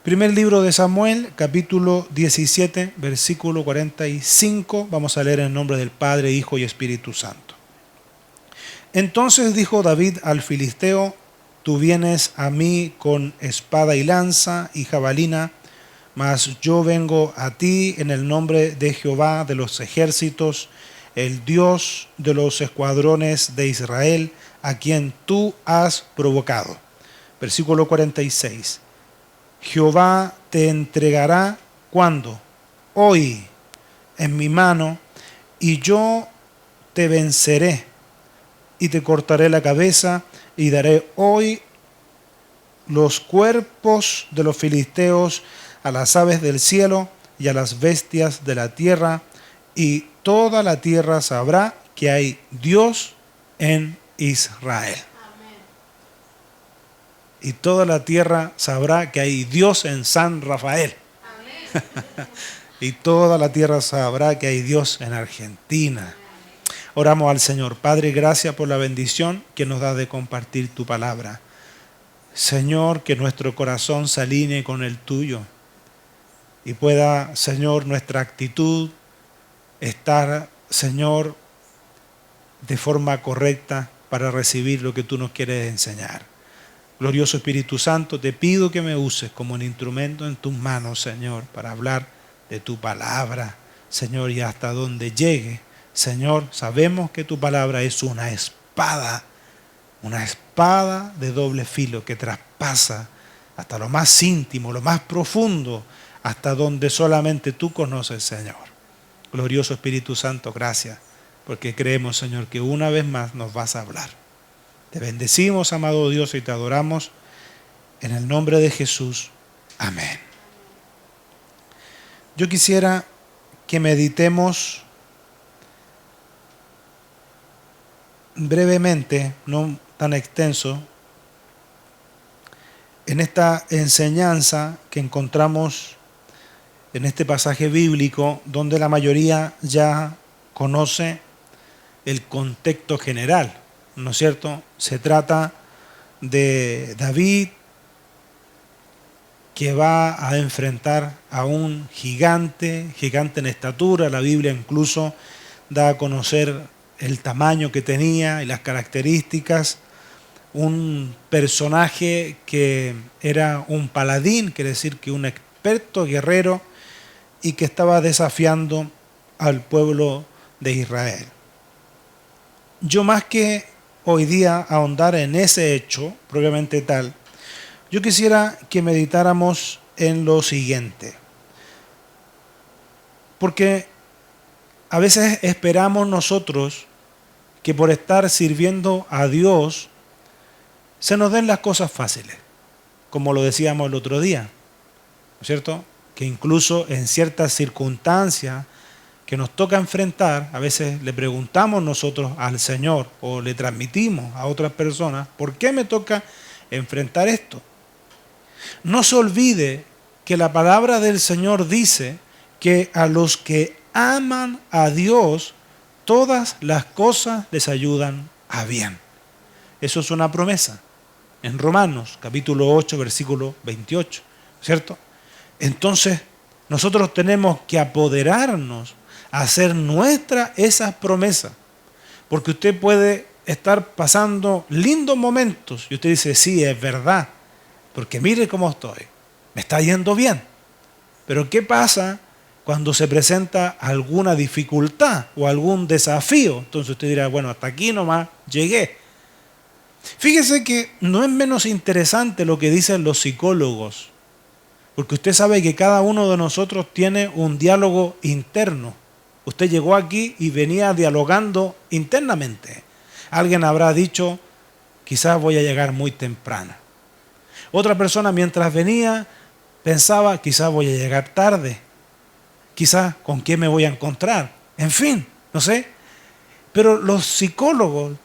Primer libro de Samuel, capítulo 17, versículo 45. Vamos a leer en nombre del Padre, Hijo y Espíritu Santo. Entonces dijo David al filisteo: tú vienes a mí con espada y lanza y jabalina, mas yo vengo a ti en el nombre de Jehová de los ejércitos, el Dios de los escuadrones de Israel, a quien tú has provocado. Versículo 46. Jehová te entregará ¿cuándo? Hoy en mi mano, y yo te venceré y te cortaré la cabeza y daré hoy los cuerpos de los filisteos a las aves del cielo y a las bestias de la tierra, y toda la tierra sabrá que hay Dios en Israel. Y toda la tierra sabrá que hay Dios en San Rafael. Y toda la tierra sabrá que hay Dios en Argentina. Oramos al Señor. Padre, gracias por la bendición que nos da de compartir tu palabra. Señor, que nuestro corazón se alinee con el tuyo y pueda, Señor, nuestra actitud estar, Señor, de forma correcta para recibir lo que tú nos quieres enseñar. Glorioso Espíritu Santo, te pido que me uses como un instrumento en tus manos, Señor, para hablar de tu palabra, Señor, y hasta donde llegue. Señor, sabemos que tu palabra es una espada de doble filo que traspasa hasta lo más íntimo, lo más profundo, hasta donde solamente tú conoces, Señor. Glorioso Espíritu Santo, gracias, porque creemos, Señor, que una vez más nos vas a hablar. Te bendecimos, amado Dios, y te adoramos en el nombre de Jesús. Amén. Yo quisiera que meditemos brevemente, no tan extenso, en esta enseñanza que encontramos en este pasaje bíblico, donde la mayoría ya conoce el contexto general, ¿no es cierto? Se trata de David, que va a enfrentar a un gigante en estatura. La Biblia incluso da a conocer el tamaño que tenía y las características. Un personaje que era un paladín, quiere decir que un experto guerrero, y que estaba desafiando al pueblo de Israel. Yo, más que hoy día ahondar en ese hecho propiamente tal, yo quisiera que meditáramos en lo siguiente. Porque a veces esperamos nosotros que por estar sirviendo a Dios se nos den las cosas fáciles, como lo decíamos el otro día, ¿no es cierto? Que incluso en ciertas circunstancias que nos toca enfrentar, a veces le preguntamos nosotros al Señor o le transmitimos a otras personas: ¿por qué me toca enfrentar esto? No se olvide que la palabra del Señor dice que a los que aman a Dios, todas las cosas les ayudan a bien. Eso es una promesa en Romanos, capítulo 8, versículo 28, ¿cierto? Entonces, nosotros tenemos que apoderarnos a hacer nuestra esas promesas, porque usted puede estar pasando lindos momentos y usted dice: sí, es verdad, porque mire cómo estoy, me está yendo bien. Pero ¿qué pasa cuando se presenta alguna dificultad o algún desafío? Entonces usted dirá: bueno, hasta aquí nomás llegué. Fíjese que no es menos interesante lo que dicen los psicólogos, porque usted sabe que cada uno de nosotros tiene un diálogo interno. Usted llegó aquí y venía dialogando internamente. Alguien habrá dicho: quizás voy a llegar muy temprano. Otra persona, mientras venía, pensaba: quizás voy a llegar tarde. Quizás con quién me voy a encontrar. En fin, no sé. Pero los psicólogos,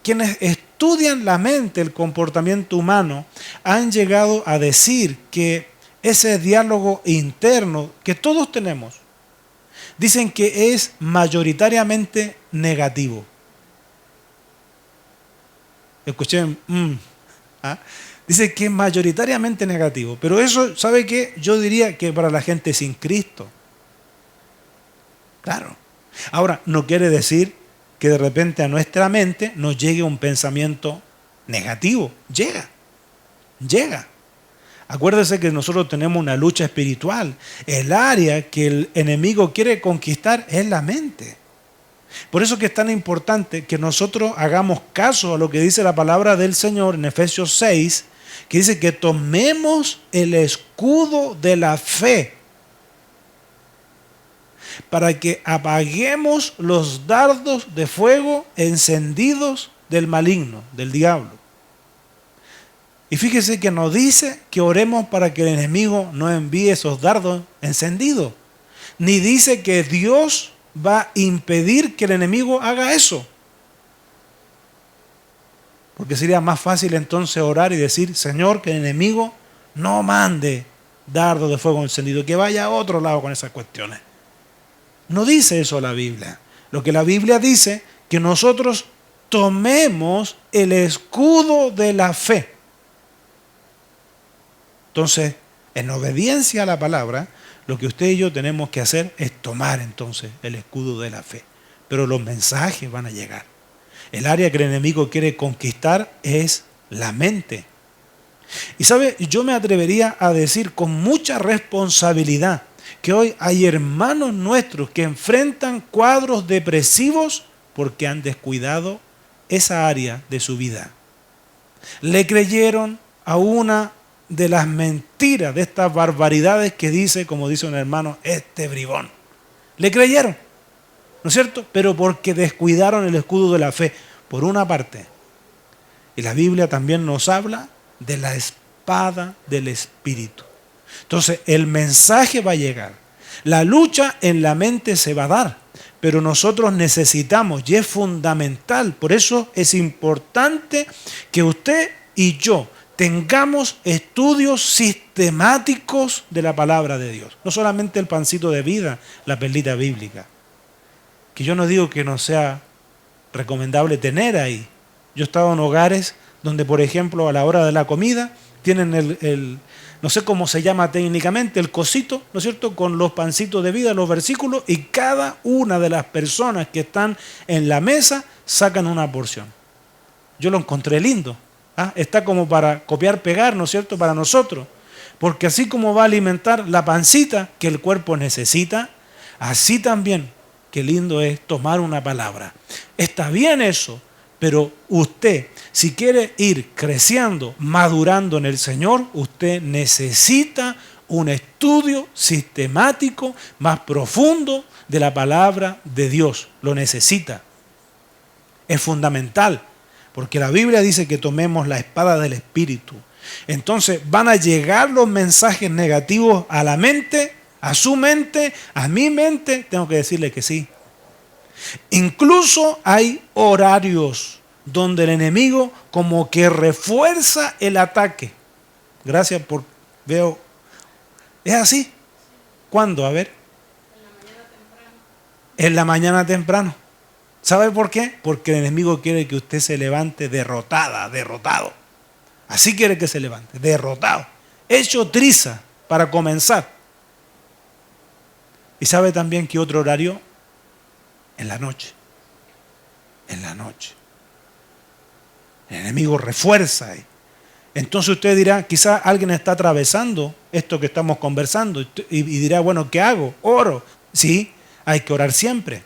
quienes estudian la mente, el comportamiento humano, han llegado a decir que ese diálogo interno que todos tenemos, dicen que es mayoritariamente negativo. Escuchen, Dice que es mayoritariamente negativo. Pero eso, ¿sabe qué? Yo diría que para la gente sin Cristo. Claro. Ahora, no quiere decir que de repente a nuestra mente nos llegue un pensamiento negativo. Llega. Acuérdese que nosotros tenemos una lucha espiritual. El área que el enemigo quiere conquistar es la mente. Por eso que es tan importante que nosotros hagamos caso a lo que dice la palabra del Señor en Efesios 6, que dice que tomemos el escudo de la fe para que apaguemos los dardos de fuego encendidos del maligno, del diablo. Y fíjese que nos dice que oremos para que el enemigo no envíe esos dardos encendidos. Ni dice que Dios va a impedir que el enemigo haga eso. Porque sería más fácil entonces orar y decir, Señor, que el enemigo no mande dardos de fuego encendido, que vaya a otro lado con esas cuestiones. No dice eso la Biblia. Lo que la Biblia dice, que nosotros tomemos el escudo de la fe. Entonces, en obediencia a la palabra, lo que usted y yo tenemos que hacer es tomar entonces el escudo de la fe. Pero los mensajes van a llegar. El área que el enemigo quiere conquistar es la mente. Y sabe, yo me atrevería a decir con mucha responsabilidad que hoy hay hermanos nuestros que enfrentan cuadros depresivos porque han descuidado esa área de su vida. Le creyeron a una de las mentiras, de estas barbaridades que dice, como dice un hermano, este bribón. Le creyeron, ¿no es cierto? Pero porque descuidaron el escudo de la fe, por una parte. Y la Biblia también nos habla de la espada del Espíritu. Entonces, el mensaje va a llegar. La lucha en la mente se va a dar, pero nosotros necesitamos, y es fundamental, por eso es importante que usted y yo tengamos estudios sistemáticos de la palabra de Dios. No solamente el pancito de vida, la perlita bíblica. Que yo no digo que no sea recomendable tener ahí. Yo he estado en hogares donde, por ejemplo, a la hora de la comida, tienen no sé cómo se llama técnicamente, el cosito, ¿no es cierto?, con los pancitos de vida, los versículos, y cada una de las personas que están en la mesa sacan una porción. Yo lo encontré lindo. Está como para copiar, pegar, ¿no es cierto?, para nosotros. Porque así como va a alimentar la pancita que el cuerpo necesita, así también, qué lindo es tomar una palabra. Está bien eso, pero usted, si quiere ir creciendo, madurando en el Señor, usted necesita un estudio sistemático, más profundo de la palabra de Dios. Lo necesita. Es fundamental. Porque la Biblia dice que tomemos la espada del Espíritu. Entonces van a llegar los mensajes negativos a la mente, a su mente, a mi mente. Tengo que decirle que sí. Incluso hay horarios donde el enemigo como que refuerza el ataque. Gracias por... Veo... ¿Es así? ¿Cuándo? A ver. En la mañana temprano. ¿Sabe por qué? Porque el enemigo quiere que usted se levante derrotado. Así quiere que se levante, derrotado. Hecho triza para comenzar. ¿Y sabe también qué otro horario? En la noche. En la noche. El enemigo refuerza ahí. Entonces usted dirá, quizás alguien está atravesando esto que estamos conversando y dirá, bueno, ¿qué hago? Oro. Sí, hay que orar siempre.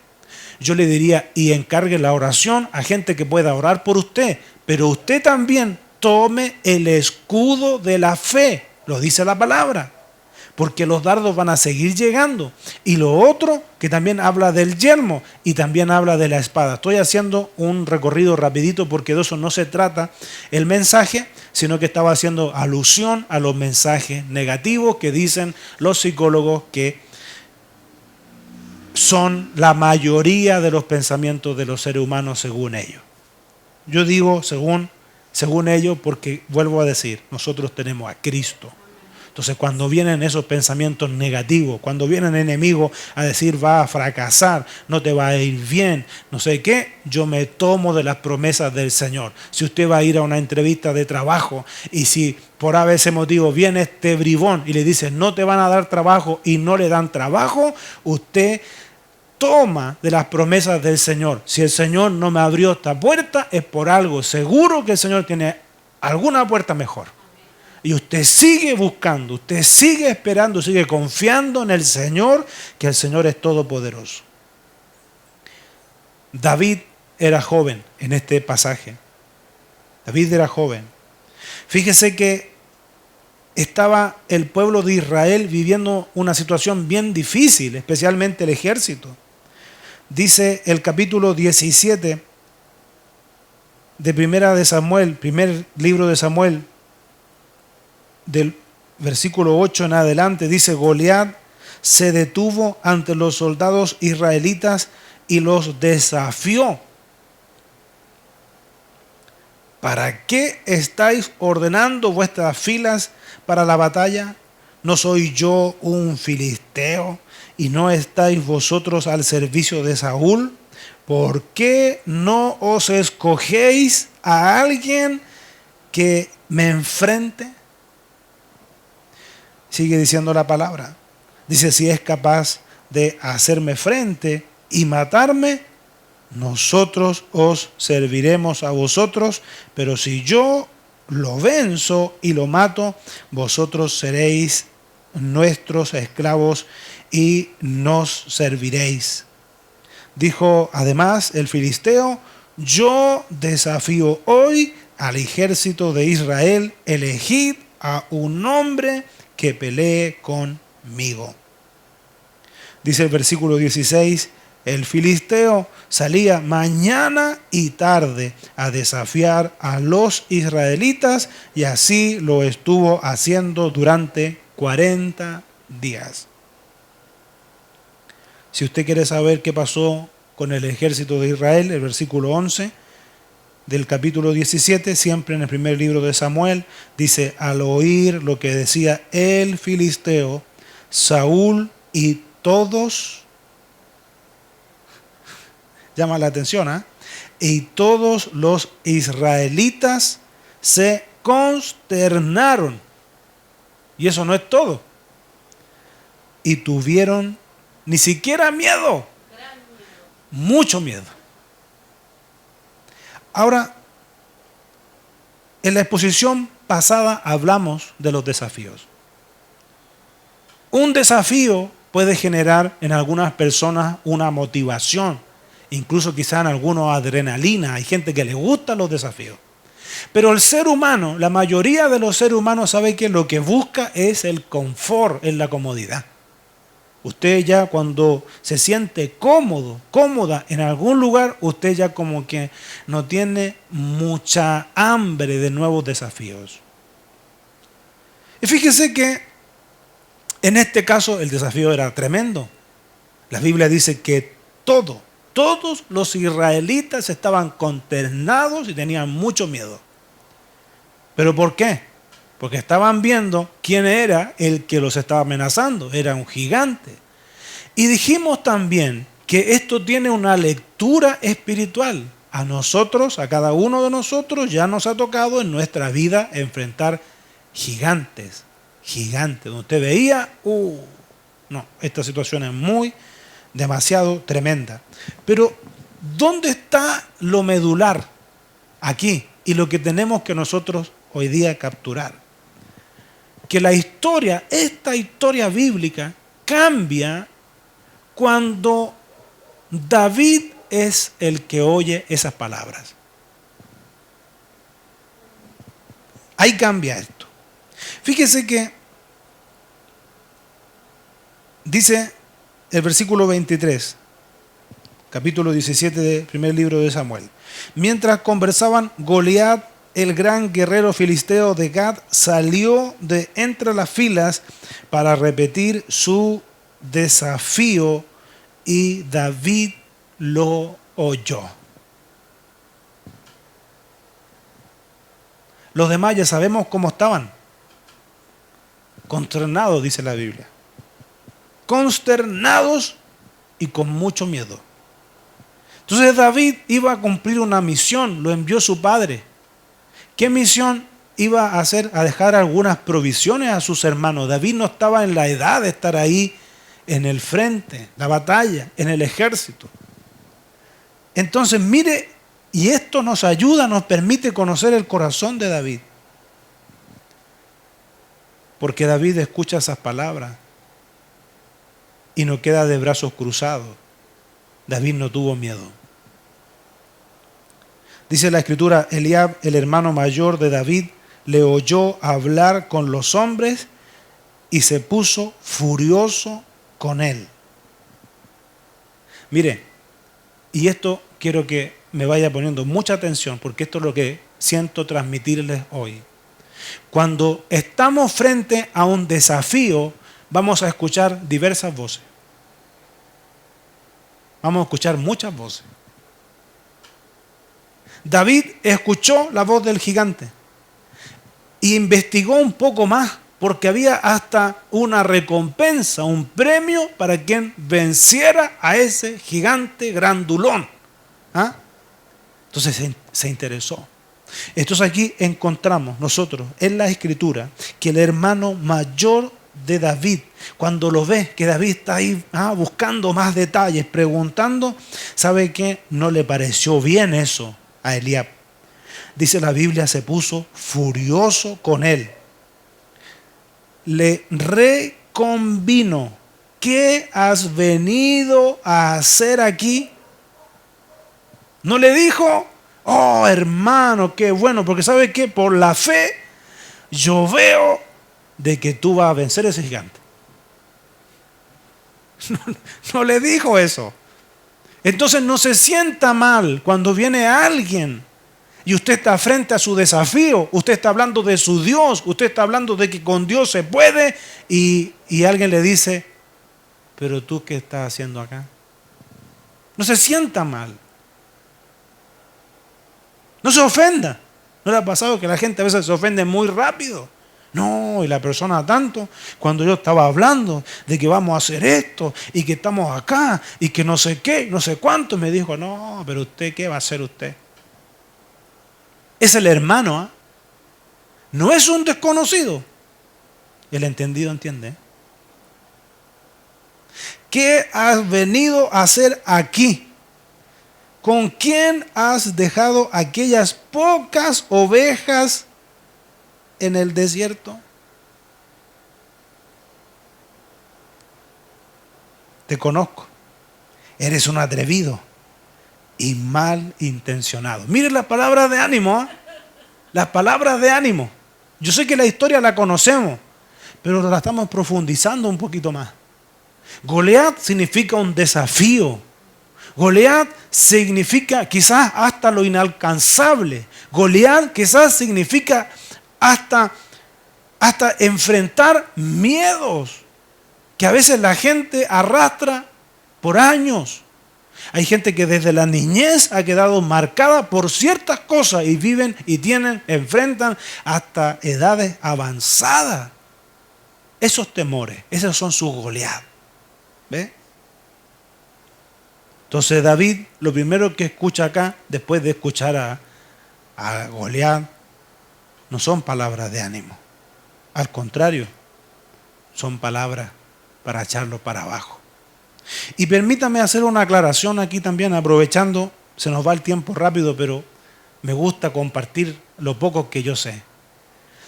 Yo le diría, y encargue la oración a gente que pueda orar por usted, pero usted también tome el escudo de la fe, lo dice la palabra, porque los dardos van a seguir llegando. Y lo otro, que también habla del yelmo y también habla de la espada. Estoy haciendo un recorrido rapidito porque de eso no se trata el mensaje, sino que estaba haciendo alusión a los mensajes negativos que dicen los psicólogos que son la mayoría de los pensamientos de los seres humanos según ellos. Yo digo según ellos porque, vuelvo a decir, nosotros tenemos a Cristo. Entonces, cuando vienen esos pensamientos negativos, cuando vienen enemigos a decir va a fracasar, no te va a ir bien, no sé qué, yo me tomo de las promesas del Señor. Si usted va a ir a una entrevista de trabajo y si por ese motivo viene este bribón y le dice no te van a dar trabajo y no le dan trabajo, usted toma de las promesas del Señor. Si el Señor no me abrió esta puerta, es por algo. Seguro que el Señor tiene alguna puerta mejor. Y usted sigue buscando, usted sigue esperando, sigue confiando en el Señor, que el Señor es todopoderoso. David era joven en este pasaje. David era joven. Fíjese que estaba el pueblo de Israel viviendo una situación bien difícil, especialmente el ejército. Dice el capítulo 17 de Primera de Samuel, primer libro de Samuel, del versículo 8 en adelante, dice: Goliat se detuvo ante los soldados israelitas y los desafió. ¿Para qué estáis ordenando vuestras filas para la batalla? ¿No soy yo un filisteo y no estáis vosotros al servicio de Saúl? ¿Por qué no os escogéis a alguien que me enfrente? Sigue diciendo la palabra. Dice: si es capaz de hacerme frente y matarme, nosotros os serviremos a vosotros, pero si yo lo venzo y lo mato, vosotros seréis nuestros esclavos y nos serviréis. Dijo además el filisteo: yo desafío hoy al ejército de Israel, elegid a un hombre que pelee conmigo. Dice el versículo 16: el filisteo salía mañana y tarde a desafiar a los israelitas, y así lo estuvo haciendo durante 40 días. Si usted quiere saber qué pasó con el ejército de Israel, el versículo 11 del capítulo 17, siempre en el primer libro de Samuel, dice: al oír lo que decía el filisteo, Saúl y todos, llama la atención, y todos los israelitas se consternaron. Y eso no es todo. Y tuvieron ni siquiera miedo, mucho miedo. Ahora, en la exposición pasada hablamos de los desafíos. Un desafío puede generar en algunas personas una motivación, incluso quizá en algunos adrenalina. Hay gente que le gustan los desafíos. Pero el ser humano, la mayoría de los seres humanos sabe que lo que busca es el confort, es la comodidad. Usted ya cuando se siente cómodo, cómoda en algún lugar, usted ya como que no tiene mucha hambre de nuevos desafíos. Y fíjese que en este caso el desafío era tremendo. La Biblia dice que todos los israelitas estaban consternados y tenían mucho miedo. ¿Pero por qué? Porque estaban viendo quién era el que los estaba amenazando. Era un gigante. Y dijimos también que esto tiene una lectura espiritual. A nosotros, a cada uno de nosotros, ya nos ha tocado en nuestra vida enfrentar gigantes. Gigantes. Donde usted veía, no, esta situación es demasiado tremenda. Pero, ¿dónde está lo medular aquí? Y lo que tenemos que nosotros hoy día capturar. Que la historia, esta historia bíblica, cambia cuando David es el que oye esas palabras. Ahí cambia esto. Fíjese que dice el versículo 23, capítulo 17 del primer libro de Samuel. Mientras conversaban, Goliat, el gran guerrero filisteo de Gad, salió de entre las filas para repetir su desafío y David lo oyó. Los demás ya sabemos cómo estaban. consternados, dice la Biblia. Consternados y con mucho miedo. Entonces David iba a cumplir una misión, lo envió su padre. ¿Qué misión iba a hacer? A dejar algunas provisiones a sus hermanos. David no estaba en la edad de estar ahí en el frente, la batalla, en el ejército. Entonces mire, y esto nos ayuda, nos permite conocer el corazón de David. Porque David escucha esas palabras y no queda de brazos cruzados. David no tuvo miedo. Dice la Escritura, Eliab, el hermano mayor de David, le oyó hablar con los hombres y se puso furioso con él. Mire, y esto quiero que me vaya poniendo mucha atención, porque esto es lo que siento transmitirles hoy. Cuando estamos frente a un desafío, vamos a escuchar diversas voces. Vamos a escuchar muchas voces. David escuchó la voz del gigante e investigó un poco más, porque había hasta una recompensa, un premio para quien venciera a ese gigante grandulón. ¿Ah? Entonces se interesó. Entonces aquí encontramos nosotros en la Escritura que el hermano mayor de David, cuando lo ve, que David está ahí buscando más detalles, preguntando, ¿sabe qué? No le pareció bien eso a Eliab. Dice la Biblia, se puso furioso con él. Le reconvino. ¿Qué has venido a hacer aquí? No le dijo, oh hermano, qué bueno, porque ¿sabe qué? Por la fe yo veo de que tú vas a vencer a ese gigante. No le dijo eso. Entonces no se sienta mal cuando viene alguien y usted está frente a su desafío, usted está hablando de su Dios, usted está hablando de que con Dios se puede y alguien le dice, pero tú ¿qué estás haciendo acá? No se sienta mal. No se ofenda. ¿No le ha pasado que la gente a veces se ofende muy rápido? No, y la persona tanto, cuando yo estaba hablando de que vamos a hacer esto y que estamos acá y que no sé qué, no sé cuánto, me dijo, no, pero usted, ¿qué va a hacer usted? Es el hermano, ¿eh? No es un desconocido. El entendido entiende. ¿Qué has venido a hacer aquí? ¿Con quién has dejado aquellas pocas ovejas en el desierto? Te conozco. Eres un atrevido y mal intencionado. Miren las palabras de ánimo, ¿eh? Las palabras de ánimo. Yo sé que la historia la conocemos, pero la estamos profundizando un poquito más. Goliat significa un desafío. Goliat significa quizás hasta lo inalcanzable. Goliat quizás significa hasta enfrentar miedos que a veces la gente arrastra por años. Hay gente que desde la niñez ha quedado marcada por ciertas cosas y viven y enfrentan hasta edades avanzadas esos temores. Esos son sus Goliat. ¿Ve? Entonces David, lo primero que escucha acá, después de escuchar a Goliat, no son palabras de ánimo. Al contrario, son palabras para echarlo para abajo. Y permítame hacer una aclaración aquí también, aprovechando, se nos va el tiempo rápido, pero me gusta compartir lo poco que yo sé.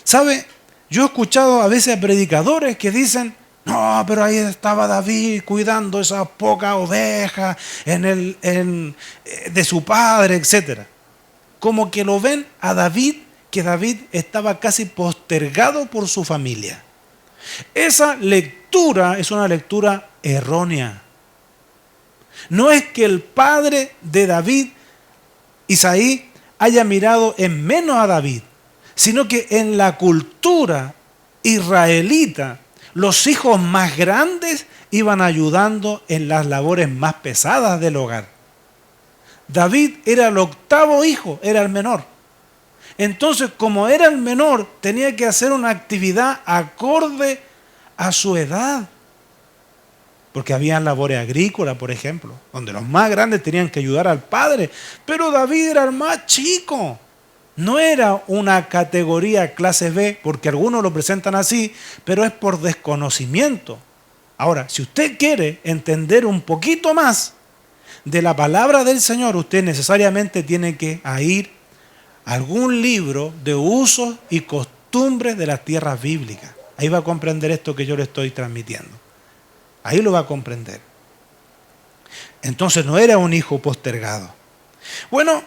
¿Sabe? Yo he escuchado a veces a predicadores que dicen, no, pero ahí estaba David cuidando esas pocas ovejas de su padre, etc. Como que lo ven a David, que David estaba casi postergado por su familia. Esa lectura es una lectura errónea. No es que el padre de David, Isaí, haya mirado en menos a David, sino que en la cultura israelita, los hijos más grandes iban ayudando en las labores más pesadas del hogar. David era el octavo hijo, era el menor. Entonces, como era el menor, tenía que hacer una actividad acorde a su edad. Porque había labores agrícolas, por ejemplo, donde los más grandes tenían que ayudar al padre. Pero David era el más chico. No era una categoría clase B, porque algunos lo presentan así, pero es por desconocimiento. Ahora, si usted quiere entender un poquito más de la palabra del Señor, usted necesariamente tiene que ir a algún libro de usos y costumbres de las tierras bíblicas. Ahí va a comprender esto que yo le estoy transmitiendo. Ahí lo va a comprender. Entonces no era un hijo postergado. Bueno,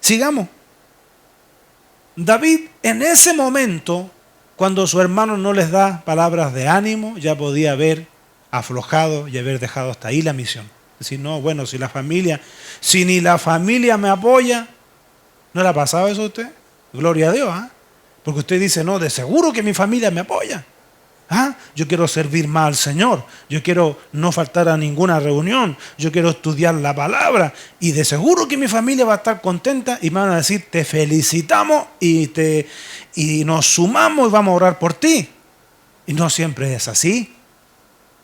sigamos. David en ese momento, cuando su hermano no les da palabras de ánimo, ya podía haber aflojado y haber dejado hasta ahí la misión. Decir, no, bueno, si ni la familia me apoya, ¿no le ha pasado eso a usted? Gloria a Dios, ¿ah? Porque usted dice, no, de seguro que mi familia me apoya. Yo quiero servir más al Señor, yo quiero no faltar a ninguna reunión, yo quiero estudiar la palabra y de seguro que mi familia va a estar contenta y me van a decir, te felicitamos y nos sumamos y vamos a orar por ti. Y no siempre es así.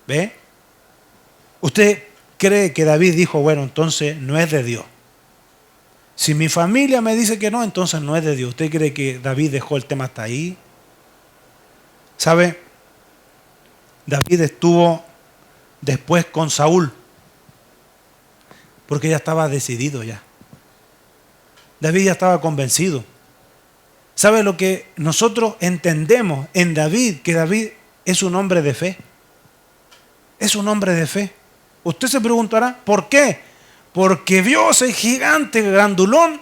¿Ve? ¿Usted cree que David dijo, bueno, entonces no es de Dios? Si mi familia me dice que no, entonces no es de Dios. ¿Usted cree que David dejó el tema hasta ahí? ¿Sabe? David estuvo después con Saúl, porque ya estaba decidido ya. David ya estaba convencido. ¿Sabe lo que nosotros entendemos en David? Que David es un hombre de fe. Es un hombre de fe. Usted se preguntará, ¿por qué? Porque vio ese gigante grandulón,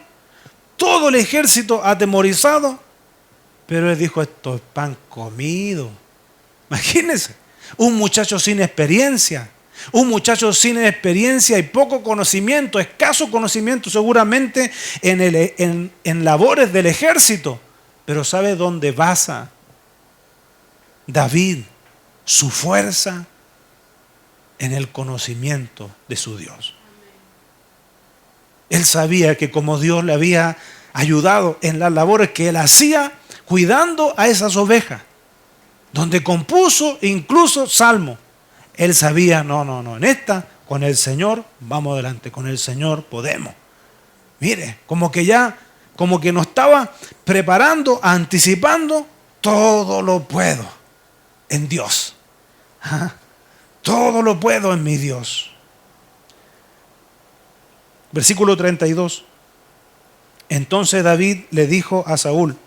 todo el ejército atemorizado, pero él dijo, esto es pan comido. Imagínense. Un muchacho sin experiencia y poco conocimiento, escaso conocimiento seguramente en labores del ejército. Pero ¿sabe dónde basa David su fuerza? En el conocimiento de su Dios. Él sabía que como Dios le había ayudado en las labores que él hacía, cuidando a esas ovejas, donde compuso incluso salmo. Él sabía, no, en esta, con el Señor, vamos adelante, con el Señor podemos. Mire, como que nos estaba preparando, anticipando, todo lo puedo en Dios. Todo lo puedo en mi Dios. Versículo 32. Entonces David le dijo a Saúl,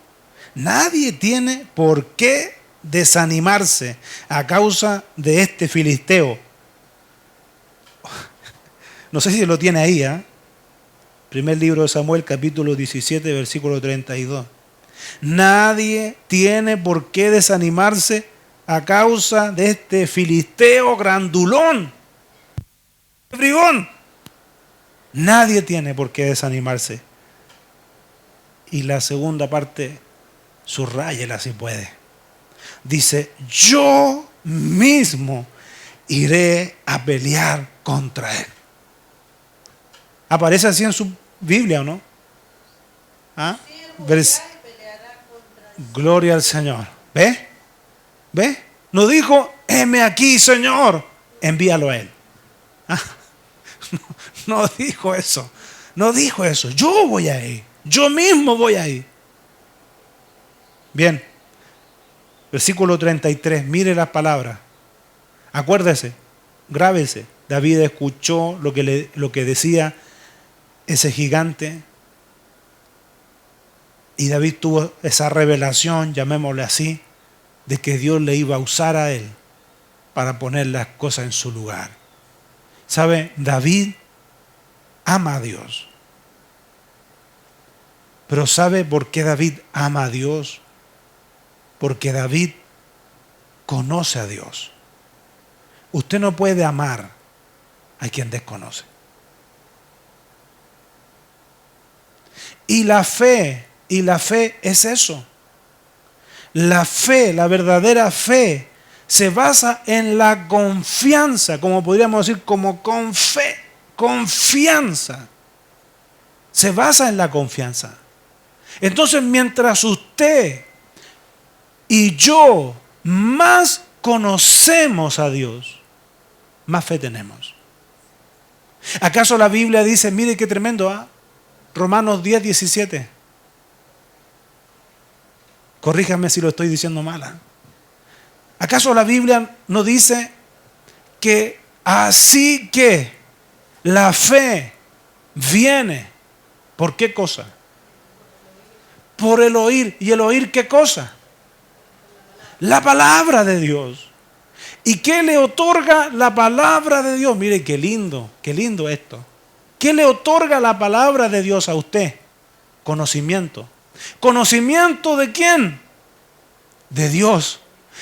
nadie tiene por qué desanimarse a causa de este filisteo. No sé si lo tiene ahí, Primer libro de Samuel, capítulo 17, versículo 32. Nadie tiene por qué desanimarse a causa de este filisteo grandulón, brigón. Nadie tiene por qué desanimarse. Y la segunda parte, subráyela si puede. Dice, yo mismo iré a pelear contra él. ¿Aparece así en su Biblia o no? Gloria al Señor. ¿Ve? No dijo, heme aquí, Señor, envíalo a él. No dijo eso. No dijo eso. Yo voy a ir. Yo mismo voy a ir. Bien. Versículo 33. Mire las palabras. Acuérdese. Grábese. David escuchó lo que decía ese gigante. Y David tuvo esa revelación, llamémosle así, de que Dios le iba a usar a él para poner las cosas en su lugar. ¿Sabe? David ama a Dios. Pero ¿sabe por qué David ama a Dios? Porque David conoce a Dios. Usted no puede amar a quien desconoce. Y la fe es eso. La fe, la verdadera fe, se basa en la confianza, como podríamos decir, como con fe, confianza. Se basa en la confianza. Entonces, mientras usted y yo más conocemos a Dios, más fe tenemos. ¿Acaso la Biblia dice, mire qué tremendo, ¿ah? Romanos 10, 17. Corríjame si lo estoy diciendo mal, ¿ah? ¿Acaso la Biblia no dice que así que la fe viene? ¿Por qué cosa? Por el oír. ¿Y el oír qué cosa? La palabra de Dios. ¿Y qué le otorga la palabra de Dios? Mire qué lindo esto. ¿Qué le otorga la palabra de Dios a usted? Conocimiento. ¿Conocimiento de quién? De Dios.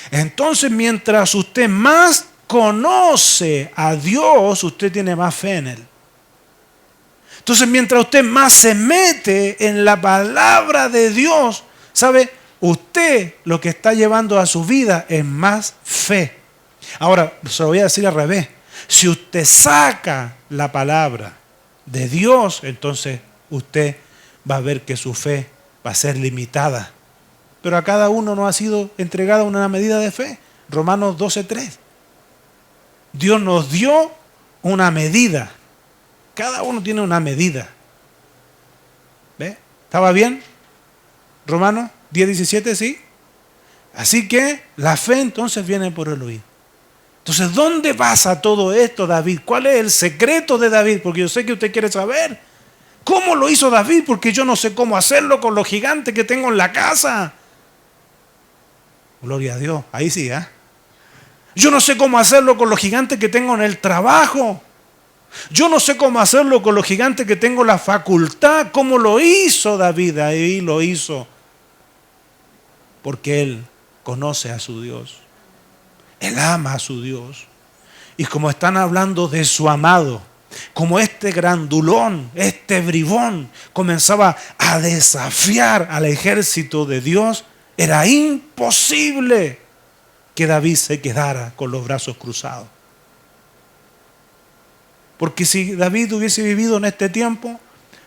Entonces, mientras usted más conoce a Dios, usted tiene más fe en Él. Entonces, mientras usted más se mete en la palabra de Dios, ¿sabe? Usted lo que está llevando a su vida es más fe. Ahora, se lo voy a decir al revés. Si usted saca la palabra de Dios, entonces usted va a ver que su fe va a ser limitada. Pero a cada uno nos ha sido entregada una medida de fe. Romanos 12:3. Dios nos dio una medida. Cada uno tiene una medida. ¿Ve? ¿Estaba bien? Romanos 10:17, ¿sí? Así que la fe entonces viene por el oír. Entonces, ¿dónde pasa todo esto, David? ¿Cuál es el secreto de David? Porque yo sé que usted quiere saber. ¿Cómo lo hizo David? Porque yo no sé cómo hacerlo con los gigantes que tengo en la casa. Gloria a Dios. Ahí sí, ¿eh? Yo no sé cómo hacerlo con los gigantes que tengo en el trabajo. Yo no sé cómo hacerlo con los gigantes que tengo en la facultad. ¿Cómo lo hizo David? Ahí lo hizo. Porque él conoce a su Dios. Él ama a su Dios. Y como están hablando de su amado, como este grandulón, este bribón, comenzaba a desafiar al ejército de Dios, era imposible que David se quedara con los brazos cruzados. Porque si David hubiese vivido en este tiempo,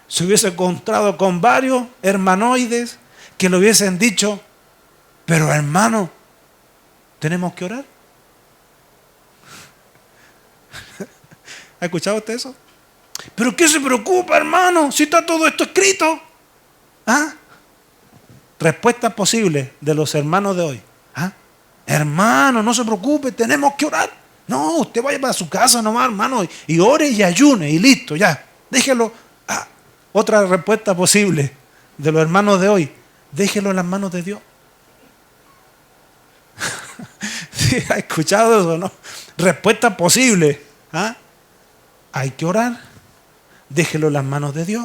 se hubiese encontrado con varios hermanoides que le hubiesen dicho, pero hermano, ¿tenemos que orar? ¿Ha escuchado usted eso? ¿Pero qué se preocupa, hermano? Si está todo esto escrito. ¿Ah? Respuestas posibles de los hermanos de hoy. ¿Ah? Hermano, no se preocupe, tenemos que orar. No, usted vaya para su casa nomás, hermano, y ore y ayune y listo, ya. Déjelo. Ah, otra respuesta posible de los hermanos de hoy. Déjelo en las manos de Dios. ¿Sí? ¿Ha escuchado eso o no? Respuesta posible. ¿Ah? Hay que orar. Déjelo en las manos de Dios.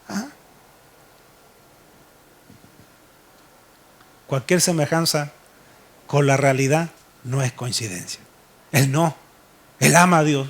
¿Ah? Cualquier semejanza con la realidad no es coincidencia. Él no. Él ama a Dios.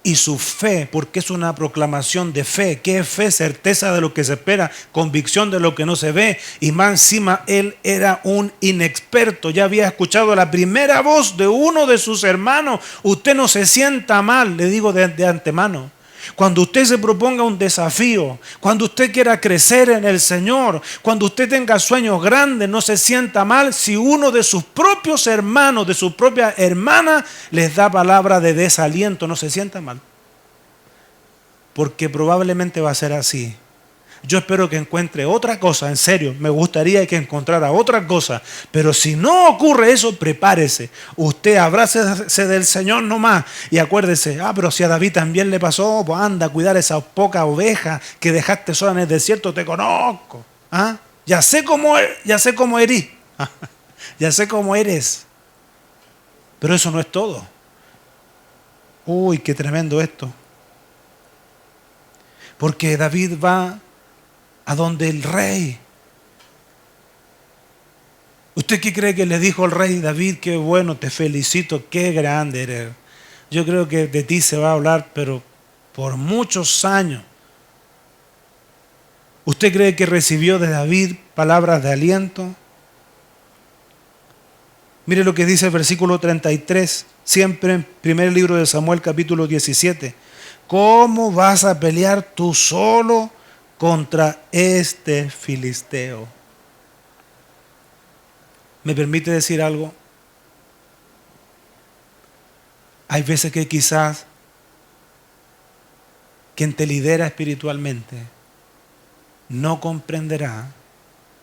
Y su fe, porque es una proclamación de fe. ¿Qué es fe? Certeza de lo que se espera, convicción de lo que no se ve. Y más encima, él era un inexperto. Ya había escuchado la primera voz de uno de sus hermanos. Usted no se sienta mal, le digo de antemano. Cuando usted se proponga un desafío, cuando usted quiera crecer en el Señor, cuando usted tenga sueños grandes, no se sienta mal si uno de sus propios hermanos, de su propia hermana, les da palabra de desaliento. No se sienta mal. Porque probablemente va a ser así. Yo espero que encuentre otra cosa, en serio, me gustaría que encontrara otra cosa, pero si no ocurre eso, prepárese. Usted abrácese del Señor nomás y acuérdese, pero si a David también le pasó, pues anda a cuidar esa poca oveja que dejaste sola en el desierto, te conozco. ¿Ah? Ya sé cómo eres, ya sé cómo eres. Pero eso no es todo. Uy, qué tremendo esto. Porque David va a donde el rey. ¿Usted qué cree que le dijo el rey David? Qué bueno, te felicito, qué grande eres. Yo creo que de ti se va a hablar, pero por muchos años. ¿Usted cree que recibió de David palabras de aliento? Mire lo que dice el versículo 33, siempre en primer libro de Samuel, capítulo 17. ¿Cómo vas a pelear tú solo contra este filisteo? ¿Me permite decir algo? Hay veces que quizás quien te lidera espiritualmente no comprenderá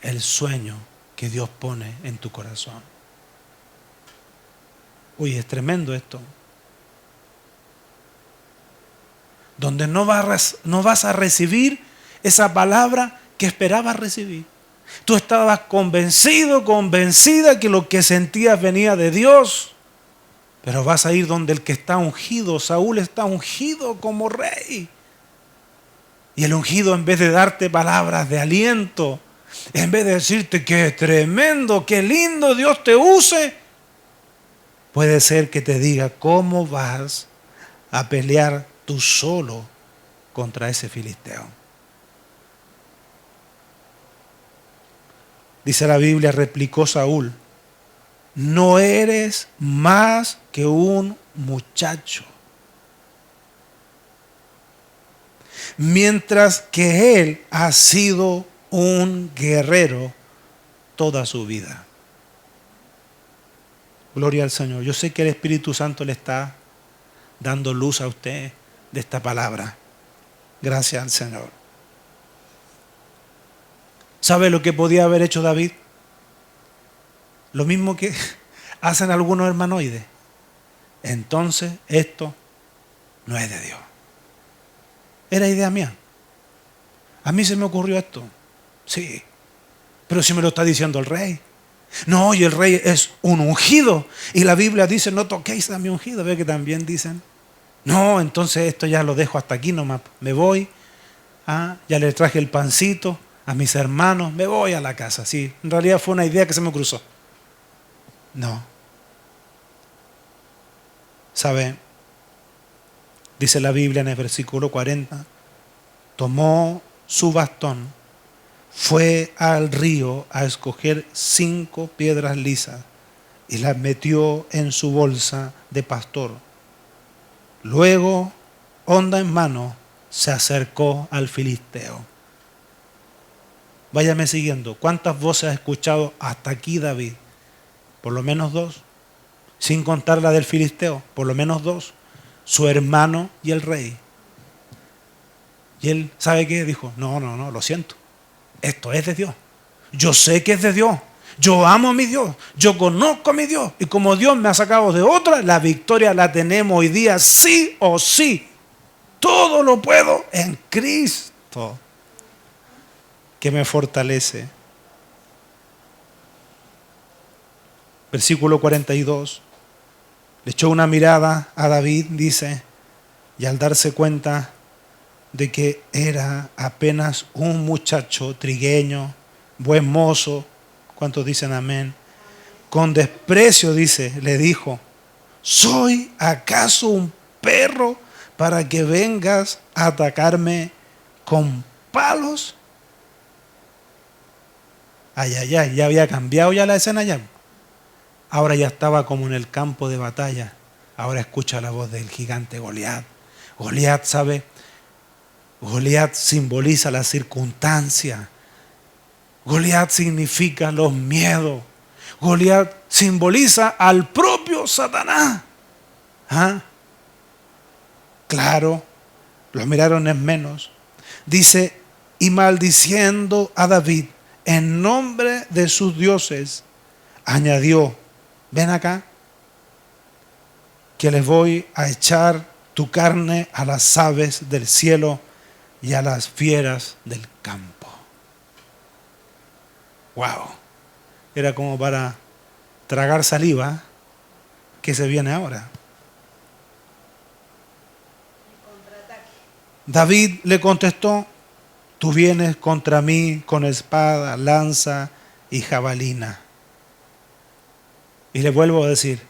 el sueño que Dios pone en tu corazón. Uy, es tremendo esto. Donde no vas a recibir esa palabra que esperabas recibir. Tú estabas convencido, convencida que lo que sentías venía de Dios. Pero vas a ir donde el que está ungido, Saúl está ungido como rey. Y el ungido, en vez de darte palabras de aliento, en vez de decirte que tremendo, qué lindo Dios te use, puede ser que te diga cómo vas a pelear tú solo contra ese filisteo. Dice la Biblia, replicó Saúl, no eres más que un muchacho. Mientras que él ha sido un guerrero toda su vida. Gloria al Señor. Yo sé que el Espíritu Santo le está dando luz a usted de esta palabra. Gracias al Señor. ¿Sabe lo que podía haber hecho David? Lo mismo que hacen algunos hermanoides. Entonces esto no es de Dios. Era idea mía. A mí se me ocurrió esto. Sí. Pero si me lo está diciendo el rey. No, y el rey es un ungido. Y la Biblia dice, no toquéis a mi ungido. ¿Ve que también dicen? No, entonces esto ya lo dejo hasta aquí nomás. Me voy. Ya le traje el pancito a mis hermanos. Me voy a la casa. Sí, en realidad fue una idea que se me cruzó. No. ¿Sabe? Dice la Biblia en el versículo 40. Tomó su bastón, fue al río a escoger 5 piedras lisas y las metió en su bolsa de pastor. Luego, honda en mano, se acercó al filisteo. Váyame siguiendo. ¿Cuántas voces ha escuchado hasta aquí David? Por lo menos 2. Sin contar la del filisteo, por lo menos 2. Su hermano y el rey. Y él, ¿sabe qué? Dijo, no, lo siento. Esto es de Dios. Yo sé que es de Dios. Yo amo a mi Dios. Yo conozco a mi Dios. Y como Dios me ha sacado de otra, la victoria la tenemos hoy día sí o sí. Todo lo puedo en Cristo, que me fortalece. Versículo 42. Le echó una mirada a David, dice, y al darse cuenta de que era apenas un muchacho trigueño, buen mozo, ¿cuántos dicen amén? Con desprecio, dice, le dijo, ¿soy acaso un perro para que vengas a atacarme con palos? Ay, ya había cambiado ya la escena ya. Ahora ya estaba como en el campo de batalla. Ahora escucha la voz del gigante Goliat. Goliat, ¿sabe? Goliat simboliza la circunstancia. Goliat significa los miedos. Goliat simboliza al propio Satanás. Claro, los miraron en menos. Dice, y maldiciendo a David en nombre de sus dioses, añadió, ven acá, que les voy a echar tu carne a las aves del cielo y a las fieras del campo. Wow. Era como para tragar saliva. ¿Qué se viene ahora? David le contestó, tú vienes contra mí con espada, lanza y jabalina. Y le vuelvo a decir,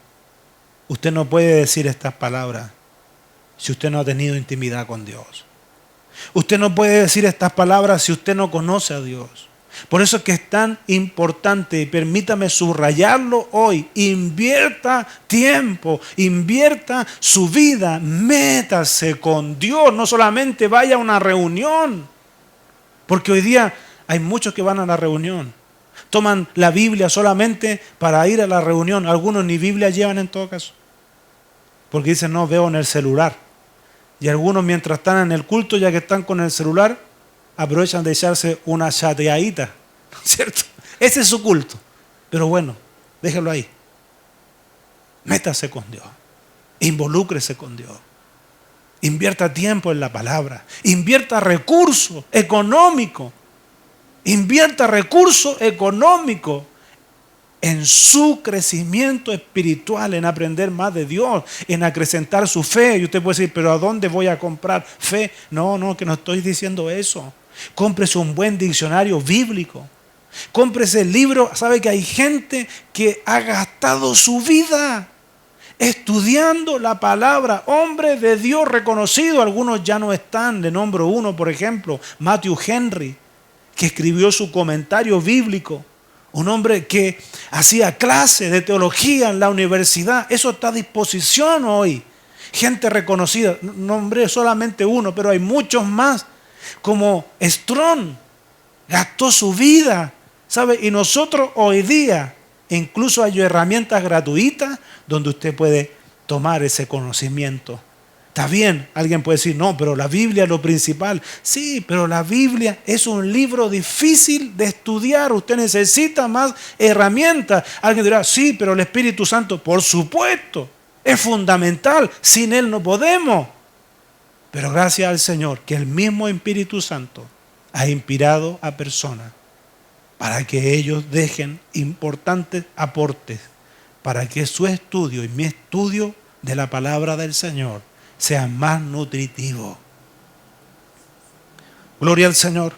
usted no puede decir estas palabras si usted no ha tenido intimidad con Dios. Usted no puede decir estas palabras si usted no conoce a Dios. Por eso es que es tan importante, y permítame subrayarlo hoy, invierta tiempo, invierta su vida, métase con Dios, no solamente vaya a una reunión, porque hoy día hay muchos que van a la reunión, toman la Biblia solamente para ir a la reunión, algunos ni Biblia llevan en todo caso. Porque dicen, no, veo en el celular. Y algunos mientras están en el culto, ya que están con el celular, aprovechan de echarse una chateadita, ¿no es cierto? Ese es su culto. Pero bueno, déjelo ahí. Métase con Dios. Involúcrese con Dios. Invierta tiempo en la palabra. Invierta recursos económicos. Invierta recursos económicos en su crecimiento espiritual, en aprender más de Dios, en acrecentar su fe. Y usted puede decir, pero ¿a dónde voy a comprar fe? No, que no estoy diciendo eso. Cómprese un buen diccionario bíblico. Cómprese el libro. ¿Sabe que hay gente que ha gastado su vida estudiando la palabra? Hombres de Dios reconocidos, algunos ya no están. Le nombro uno, por ejemplo, Matthew Henry, que escribió su comentario bíblico. Un hombre que hacía clases de teología en la universidad. Eso está a disposición hoy. Gente reconocida. Nombré solamente uno, pero hay muchos más. Como Strong, gastó su vida, ¿sabe? Y nosotros hoy día, incluso hay herramientas gratuitas donde usted puede tomar ese conocimiento. Está bien, alguien puede decir, no, pero la Biblia es lo principal. Sí, pero la Biblia es un libro difícil de estudiar. Usted necesita más herramientas. Alguien dirá, sí, pero el Espíritu Santo, por supuesto, es fundamental. Sin Él no podemos. Pero gracias al Señor, que el mismo Espíritu Santo ha inspirado a personas para que ellos dejen importantes aportes, para que su estudio y mi estudio de la palabra del Señor sea más nutritivo. Gloria al Señor.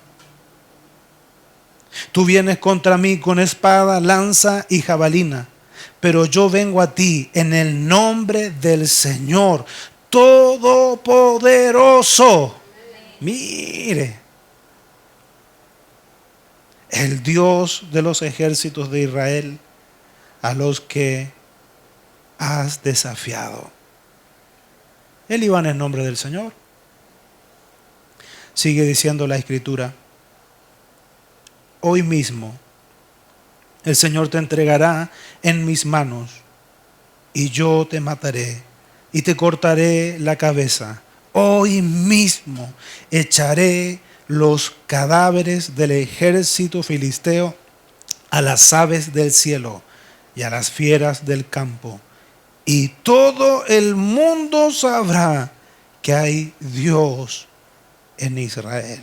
Tú vienes contra mí con espada, lanza y jabalina, pero yo vengo a ti en el nombre del Señor Todopoderoso. Mire, el Dios de los ejércitos de Israel, a los que has desafiado. Él iba en el nombre del Señor. Sigue diciendo la Escritura, hoy mismo el Señor te entregará en mis manos y yo te mataré y te cortaré la cabeza. Hoy mismo echaré los cadáveres del ejército filisteo a las aves del cielo y a las fieras del campo. Y todo el mundo sabrá que hay Dios en Israel.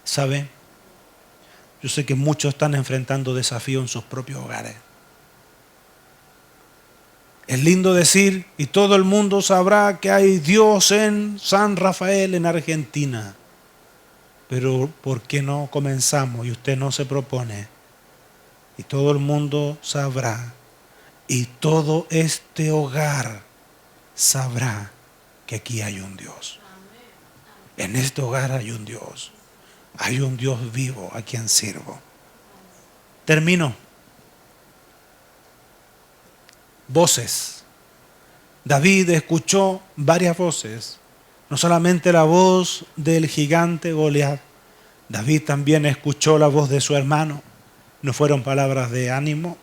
¿Sabe? Yo sé que muchos están enfrentando desafíos en sus propios hogares. Es lindo decir, y todo el mundo sabrá que hay Dios en San Rafael, en Argentina. Pero ¿por qué no comenzamos y usted no se propone? Y todo el mundo sabrá, y todo este hogar sabrá que aquí hay un Dios. En este hogar hay un Dios. Hay un Dios vivo a quien sirvo. Termino. Voces. David escuchó varias voces. No solamente la voz del gigante Goliat. David también escuchó la voz de su hermano. No fueron palabras de ánimo.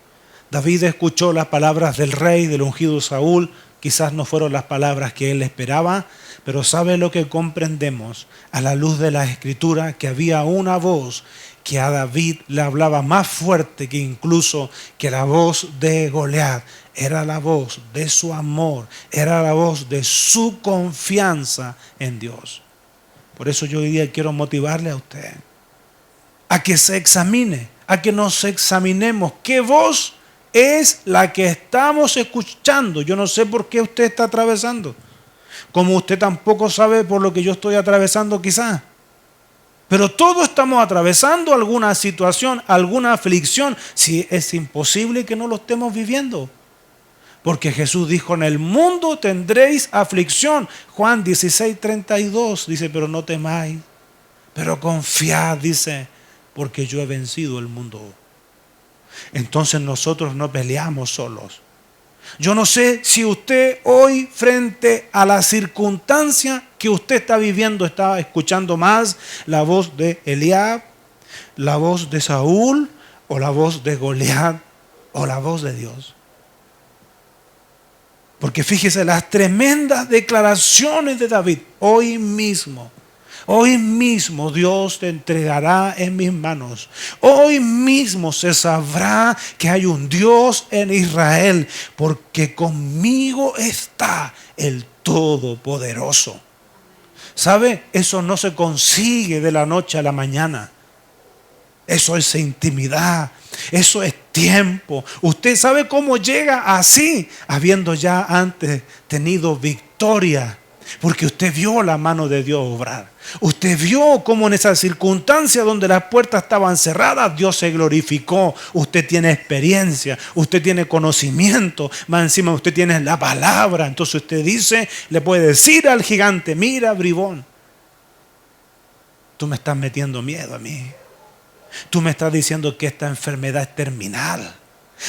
David escuchó las palabras del rey, del ungido Saúl. Quizás no fueron las palabras que él esperaba, pero ¿sabe lo que comprendemos a la luz de la Escritura? Que había una voz que a David le hablaba más fuerte que incluso que la voz de Goliat. Era la voz de su amor, era la voz de su confianza en Dios. Por eso yo hoy día quiero motivarle a usted a que se examine, a que nos examinemos. ¿Qué voz es la que estamos escuchando? Yo no sé por qué usted está atravesando, como usted tampoco sabe por lo que yo estoy atravesando quizás. Pero todos estamos atravesando alguna situación, alguna aflicción. Si es imposible que no lo estemos viviendo. Porque Jesús dijo, en el mundo tendréis aflicción. Juan 16:32 dice, pero no temáis, pero confiad, dice, porque yo he vencido el mundo. Entonces nosotros no peleamos solos. Yo no sé si usted hoy, frente a la circunstancia que usted está viviendo, está escuchando más la voz de Eliab, la voz de Saúl, o la voz de Goliat, o la voz de Dios. Porque fíjese las tremendas declaraciones de David. Hoy mismo Dios te entregará en mis manos. Hoy mismo se sabrá que hay un Dios en Israel, porque conmigo está el Todopoderoso. ¿Sabe? Eso no se consigue de la noche a la mañana. Eso es intimidad, eso es tiempo. Usted sabe cómo llega así, habiendo ya antes tenido victoria, porque usted vio la mano de Dios obrar. Usted vio cómo en esa circunstancia donde las puertas estaban cerradas, Dios se glorificó. Usted tiene experiencia, usted tiene conocimiento, más encima usted tiene la palabra. Entonces usted dice, le puede decir al gigante: mira, bribón, tú me estás metiendo miedo a mí. Tú me estás diciendo que esta enfermedad es terminal.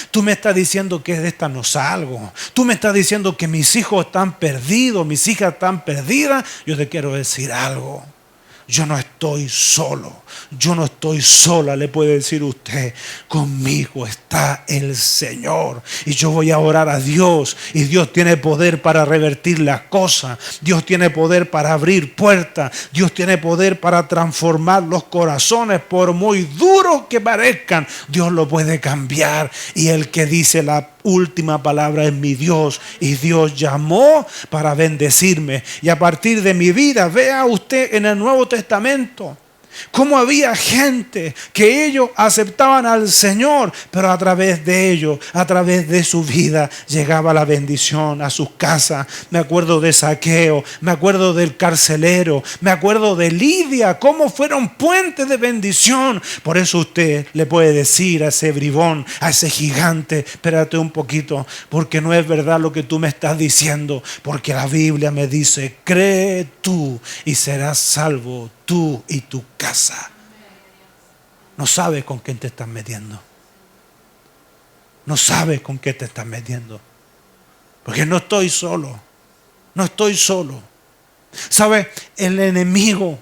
Tú me estás diciendo que de esta no salgo. Tú me estás diciendo que mis hijos están perdidos, mis hijas están perdidas. Yo te quiero decir algo. Yo no estoy solo, yo no estoy sola, le puede decir usted. Conmigo está el Señor y yo voy a orar a Dios, y Dios tiene poder para revertir las cosas. Dios tiene poder para abrir puertas. Dios tiene poder para transformar los corazones, por muy duros que parezcan. Dios lo puede cambiar, y el que dice la última palabra es mi Dios, y Dios llamó para bendecirme. Y a partir de mi vida, vea usted en el Nuevo Testamento cómo había gente que ellos aceptaban al Señor, pero a través de ellos, a través de su vida, llegaba la bendición a sus casas. Me acuerdo de Zaqueo, me acuerdo del carcelero, me acuerdo de Lidia, cómo fueron puentes de bendición. Por eso usted le puede decir a ese bribón, a ese gigante: espérate un poquito, porque no es verdad lo que tú me estás diciendo, porque la Biblia me dice: cree tú y serás salvo tú y tu casa. No sabes con quién te estás metiendo. No sabes con qué te estás metiendo. Porque no estoy solo. No estoy solo. ¿Sabe? El enemigo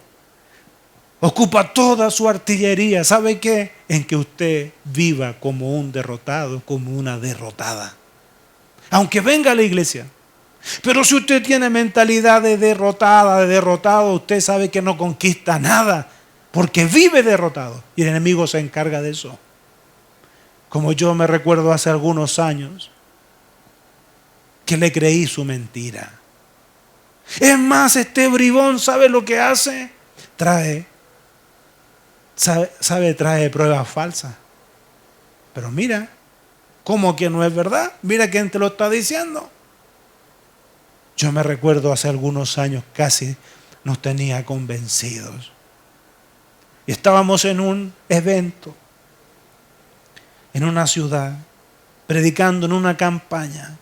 ocupa toda su artillería. ¿Sabe qué? En que usted viva como un derrotado, como una derrotada. Aunque venga a la iglesia. Pero si usted tiene mentalidad de derrotada, de derrotado, usted sabe que no conquista nada, porque vive derrotado. Y el enemigo se encarga de eso. Como yo me recuerdo hace algunos años que le creí su mentira. Es más, este bribón, ¿sabe lo que hace? Trae pruebas falsas. Pero mira, ¿cómo que no es verdad? Mira quién te lo está diciendo. Yo me recuerdo hace algunos años, casi nos tenía convencidos. Y estábamos en un evento, en una ciudad, predicando en una campaña.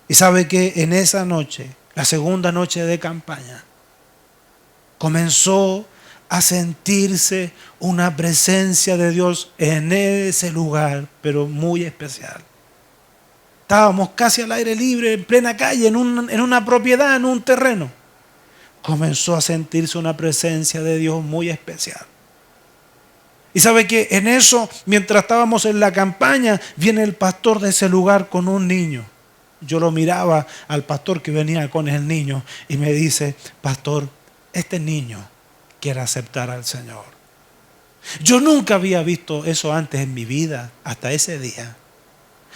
Y sabe que en esa noche, la segunda noche de campaña, comenzó a sentirse una presencia de Dios en ese lugar, pero muy especial. Estábamos casi al aire libre, en plena calle, en una propiedad, en un terreno. Comenzó a sentirse una presencia de Dios muy especial. Y sabe que en eso, mientras estábamos en la campaña, viene el pastor de ese lugar con un niño. Yo lo miraba al pastor que venía con el niño y me dice: pastor, este niño quiere aceptar al Señor. Yo nunca había visto eso antes en mi vida, hasta ese día.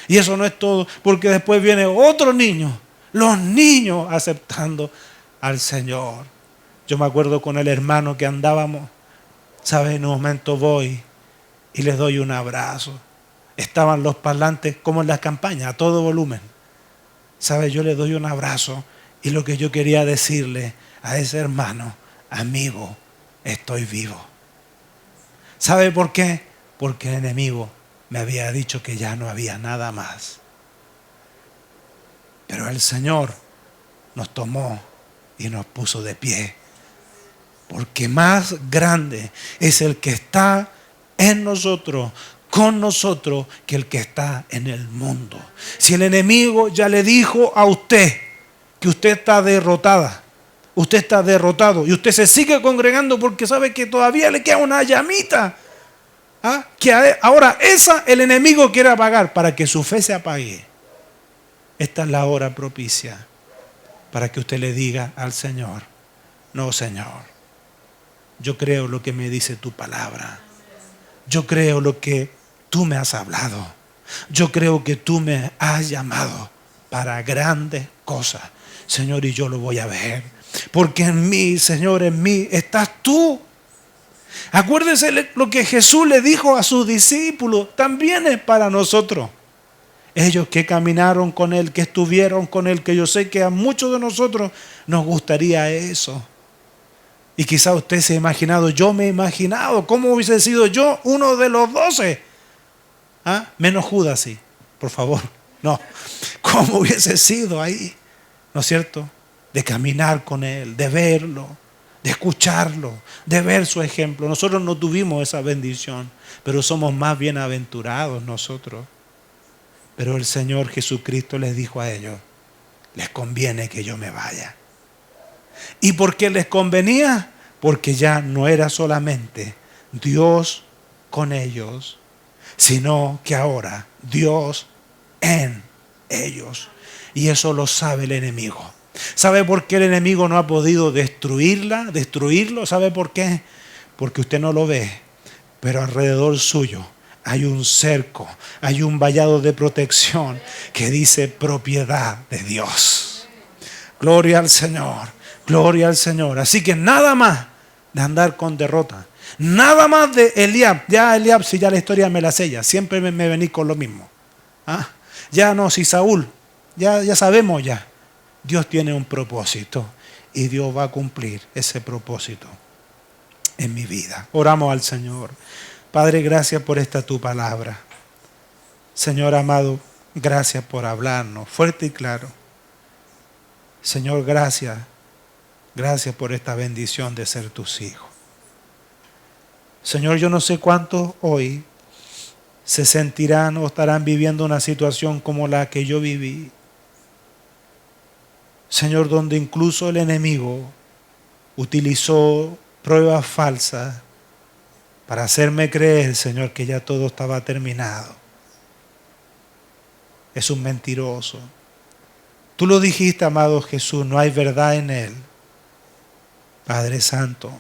Y eso no es todo, porque después viene otro niño, los niños aceptando al Señor. Yo me acuerdo con el hermano que andábamos, ¿sabe? En un momento voy y les doy un abrazo. Estaban los parlantes como en las campañas, a todo volumen. ¿Sabe? Yo le doy un abrazo y lo que yo quería decirle a ese hermano: amigo, estoy vivo. ¿Sabe por qué? Porque el enemigo me había dicho que ya no había nada más. Pero el Señor nos tomó y nos puso de pie. Porque más grande es el que está en nosotros, con nosotros, que el que está en el mundo. Si el enemigo ya le dijo a usted que usted está derrotada, usted está derrotado, y usted se sigue congregando porque sabe que todavía le queda una llamita, que ahora esa el enemigo quiere apagar para que su fe se apague. esta es la hora propicia para que usted le diga al Señor: no, Señor, yo creo lo que me dice tu palabra. Yo creo lo que tú me has hablado. Yo creo que tú me has llamado para grandes cosas, Señor, y yo lo voy a ver. Porque en mí, Señor, en mí estás tú. Acuérdese lo que Jesús le dijo a sus discípulos, también es para nosotros. Ellos que caminaron con Él, que estuvieron con Él, que yo sé que a muchos de nosotros nos gustaría eso. Y quizá usted se ha imaginado, yo me he imaginado, ¿cómo hubiese sido yo uno de los 12? ¿Ah? Menos Judas, sí, por favor. No, ¿cómo hubiese sido ahí? ¿No es cierto? De caminar con Él, de verlo, de escucharlo, de ver su ejemplo. Nosotros no tuvimos esa bendición, pero somos más bienaventurados nosotros. Pero el Señor Jesucristo les dijo a ellos: les conviene que yo me vaya. ¿Y por qué les convenía? Porque ya no era solamente Dios con ellos, sino que ahora Dios en ellos. Y eso lo sabe el enemigo. ¿Sabe por qué el enemigo no ha podido destruirlo? ¿Sabe por qué? Porque usted no lo ve, pero alrededor suyo hay un cerco, hay un vallado de protección que dice propiedad de Dios. Gloria al Señor, gloria al Señor. Así que nada más de andar con derrota, nada más de Eliab. Ya Eliab, si ya la historia me la sella, siempre me vení con lo mismo. ¿Ah? Ya no, si Saúl, ya sabemos ya. Dios tiene un propósito y Dios va a cumplir ese propósito en mi vida. Oramos al Señor. Padre, gracias por esta tu palabra. Señor amado, gracias por hablarnos fuerte y claro. Señor, gracias por esta bendición de ser tus hijos. Señor, yo no sé cuántos hoy se sentirán o estarán viviendo una situación como la que yo viví. Señor, donde incluso el enemigo utilizó pruebas falsas para hacerme creer, Señor, que ya todo estaba terminado. Es un mentiroso. Tú lo dijiste, amado Jesús, no hay verdad en él. Padre Santo,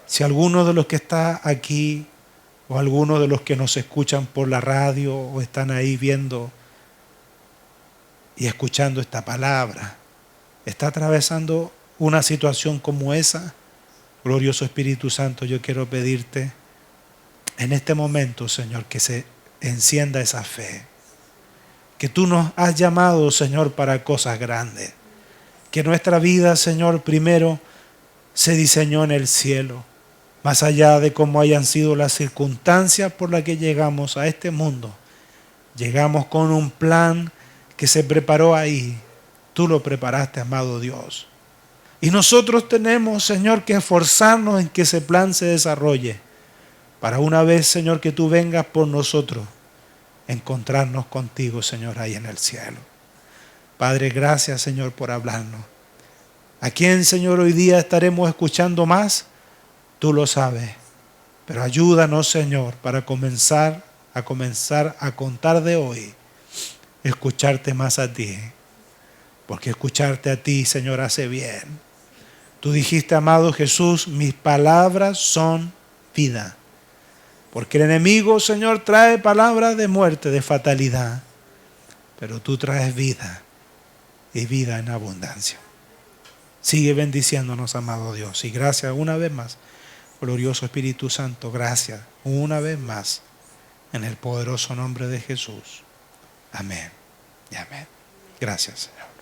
si alguno de los que está aquí o alguno de los que nos escuchan por la radio o están ahí viendo y escuchando esta palabra, está atravesando una situación como esa, glorioso Espíritu Santo, yo quiero pedirte en este momento, Señor, que se encienda esa fe. Que tú nos has llamado, Señor, para cosas grandes. Que nuestra vida, Señor, primero se diseñó en el cielo. Más allá de cómo hayan sido las circunstancias por las que llegamos a este mundo. Llegamos con un plan que se preparó ahí. Tú lo preparaste, amado Dios. Y nosotros tenemos, Señor, que esforzarnos en que ese plan se desarrolle. Para una vez, Señor, que tú vengas por nosotros, encontrarnos contigo, Señor, ahí en el cielo. Padre, gracias, Señor, por hablarnos. ¿A quién, Señor, hoy día estaremos escuchando más? Tú lo sabes. Pero ayúdanos, Señor, para comenzar a contar de hoy, escucharte más a ti. Porque escucharte a ti, Señor, hace bien. Tú dijiste, amado Jesús, mis palabras son vida. Porque el enemigo, Señor, trae palabras de muerte, de fatalidad. Pero tú traes vida y vida en abundancia. Sigue bendiciéndonos, amado Dios. Y gracias una vez más, glorioso Espíritu Santo, gracias una vez más, en el poderoso nombre de Jesús. Amén y amén. Gracias, Señor.